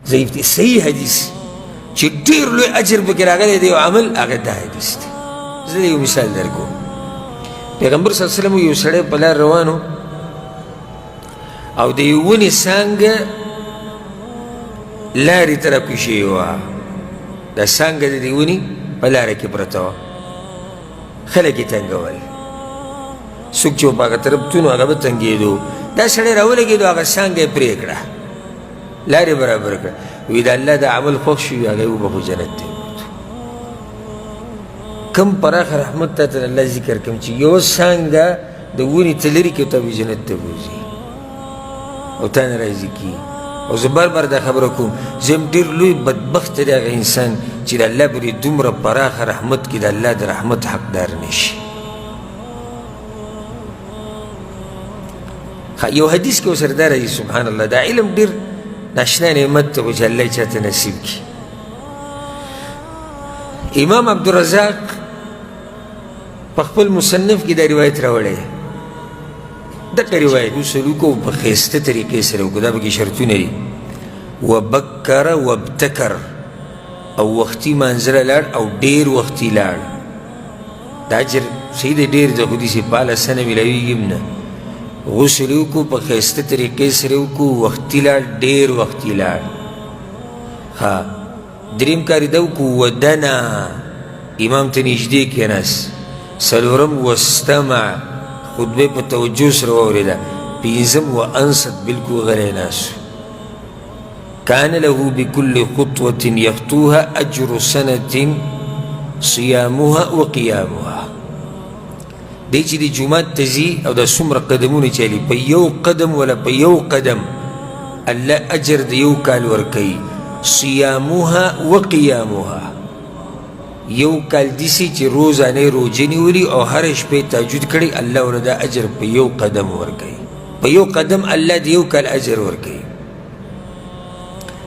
ضعیف دی. صحیح حدیث چې ډېر لوی اجر پکې راغلی دی یو عمل هغه دا حدیث دی. زه یو مثال در کوم. پیغمبر صلی الله علیه وسلم یو سړی په لار روان و او د یو ونې څانګه لارې طرف کې شوې وه. دا څانګه د دې ونې په لاره کې پرته وه. خلک یې تنګول، څوک چې په هغه طرف تلو هغه به تنګېدو. دا سړی راولګېدو، هغه څانګه یې پرې کړه، لارې برابر کړه. وی د الله د عمل خوښ شي هغه یې وبخو، جنت ته ووتو. کم پراخه رحمت تا ته الله ذکر کوم چې یو څانګه د ونې ته لرې کړي او ته به جنت ته بوځي او تا نه راضي کړي. او زه بار بار دا خبره کوم، زه یم ډېر لوی بدبخته دی هغه انسان چې د الله پرې دومره پراخه رحمت کې د الله د رحمت حقدار نه شي. یو حدیث کې ورسره دا راځي، سبحان الله، دا علم ډېر ناشنا نعمت ته چې الله یې چاته نصیب کړي. امام عبدالرزاق په خپل مصنف کې دا روایت راوړی. دغه روایت وصلو کو په ښایسته طریقې سره وکړو، دا پکې شرطونه دي. وبکر وابتکر، او وختي مانځله لاړ او ډېر وختي لاړ. دا اجر صحیح دی، ډېر د خو داسې په اسانه میلاویږي هم نه. غسل یې وکړو، په ښایسته طریقې سره یې وکړو، وختي لاړ، ډېر وختي لاړ. ها دریم کار یې دا وکړو، ودنا، امام ته نږدې کېناست. څلورم واستمع، خطبه په توجه سره واورېده. پنځم وانصت، بلکل غلی ناست. کان له بكل خطوة يخطوها اجر سنة صيامها وقيامها. دی چې د جومات ته ځي او دا څومره قدمونه چلي، په یو قدم ولا په یو قدم الله اجر د یو کال ورکوي. صيامها وقيامها، یو کال دیسی چې روزانه روجې نیولي او هره شپې تهجد کړی، الله ورله دا اجر په یو قدم ورکوي. په یو قدم الله د یو کال اجر ورکوي.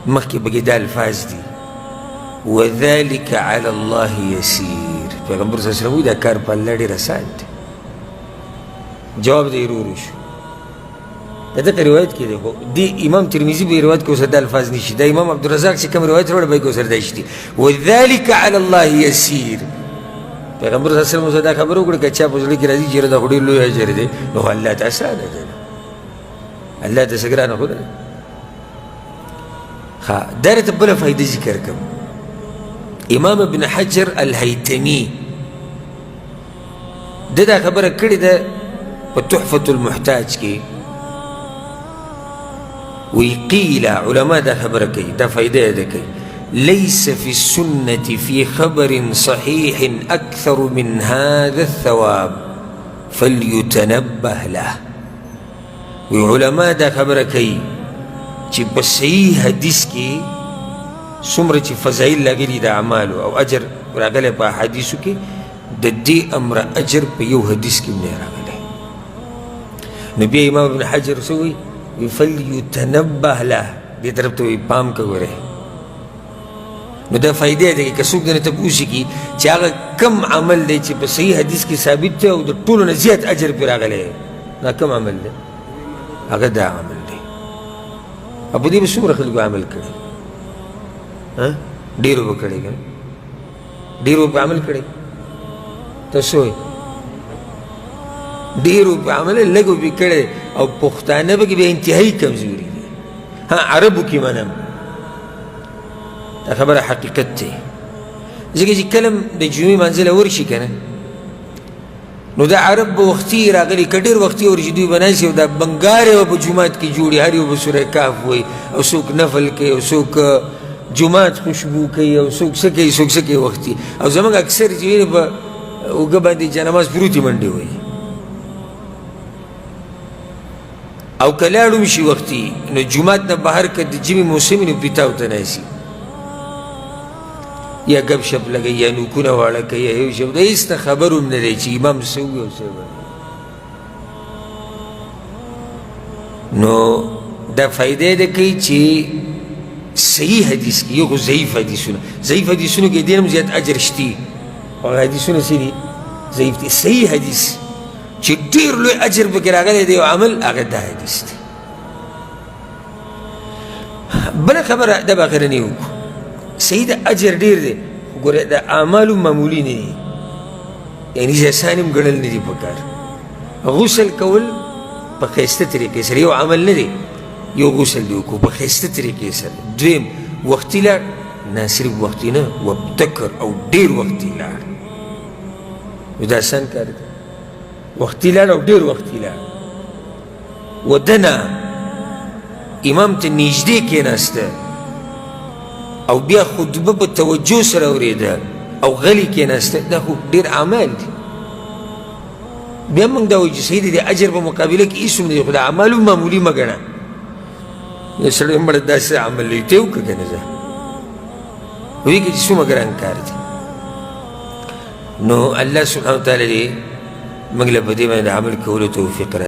مخکې پکې دا الفاظ دي، وذلك على الله يسير. پیغمبر صلی الله علیه وسلم وایي دا کار په الله ډېر اسان دی. جواب دی ورو شو. دغه روایت کې دی، خو دی امام ترمذي په روایت کې اوس دا الفاظ نشي. دا امام عبدالرزاق چې کوم روایت راوړی به کې اوس دا شي، وذلك على الله يسير. پیغمبر صلی الله علیه وسلم دا خبره وکړه که چا په زړه کې راځي چې دا خو ډېر لوی اجر دی، نو الله ته اسانه دی، الله ته څه ګرانه خو ده. ښه دا راته بله فایده ذکر کوم. امام ابن حجر الهیتمي ده دا خبره کړې ده په تحفة المحتاج کې. وی قیل، علماء دا خبره کوي، دا فایده یې ده کوي، ليس في السنة في خبر صحيح أكثر من هذا الثواب فليتنبه له. وی علماء دا خبره کوي چې په صحیح حدیث کې څومره چې فضایل راغلي د اعمالو او اجر راغلی په احادیثو کې، د دې امر اجر په یو حدیث کې نه راغلی. نو بیا امام ابن حجر څه وایي؟ فليتنبه له، دې طرف ته وایي پام کوئ. نو دا فایده دی که څوک درنه تپوس وکړي چې هغه کم عمل دی چې په صحیح حدیث کې ثابت دی او د ټولو نه زیات اجر پرې راغلی، دا کم عمل دی؟ هغه دا عمل دی. او په دې به څومره خلکو عمل کړی؟ ډېرو به کړی، که ډېرو په عمل کړی؟ تاسو وایئ ډېرو په عمل لږو پې کړی او پښتانه پکې بیا انتهایي کمزوري دي. عربو کې منم دا خبره حقیقت دی. ځکه چې کله د جمعې منزله ورشي که نه، نو دا عرب به وختي راغلي، که ډېر وختي ورشي دوی به ناست او دا بنګارې به په جومات کې جوړي، هر یو به سوره کهف وایي او څوک نفل کوي او څوک جومات خوشبو کوي او څوک څه کوي څوک څه کوي وختي. او زموږ اکثر چې ویني په اوږه باندې جانماز پروتې منډې وایي. او که لاړ شي وختي، نو جومات نه بهر که د ژمي موسم نو پیتاو ته ناستي، یا گپ شپ لګوي یا نوکونه واړه کوي یا یو شپ، د هېڅ نه خبر هم نه دی چې امام څه ووایي او څه وایي. نو دا فایده یې ده کوي چې صحیح حدیث کې یو خو ضعیف حدیثونو کې دې نه هم زیات اجر شتي، او حدیثونه څه دي؟ ضعیف دي. صحیح حدیث چې ډېر لوی اجر پکې راغلی دی یو عمل، هغه دا حدیث دی. بله خبره دا به اخرنی وکړو صحیح ده اجر ډېر دی خو ګوره د اعمالو معمولي نه دي یعنې احسان هم ګڼل نه دي پکار غسل کول په ښایسته طریقې سره یو عمل نه دی یو غسل دی وکړو په ښایسته طریقې سره دویم وختي لاړ نه صرف وختي نه وابتکر او ډېر وختي لاړ نو دا آسان کار دی وختي لاړ او ډېر وختي لاړ ودنا امام ته نږدې کېناسته او بیا خطبه په توجه سره اورېده او غلی کېناسته دا خو ډېر اعمال دي بیا موږ دا وایو چې صحیح دی د اجر په مقابله کې هېڅ هم نه دي خو د اعمالو معمولي مه ګڼه یو سړی مړه داسې عمل دی ته یې وکړه که نه زه پوهېږې چې څومره ګران کار دی نو الله سبحانه وتعالی دې موږ له په دې باندې عمل کولو توفیق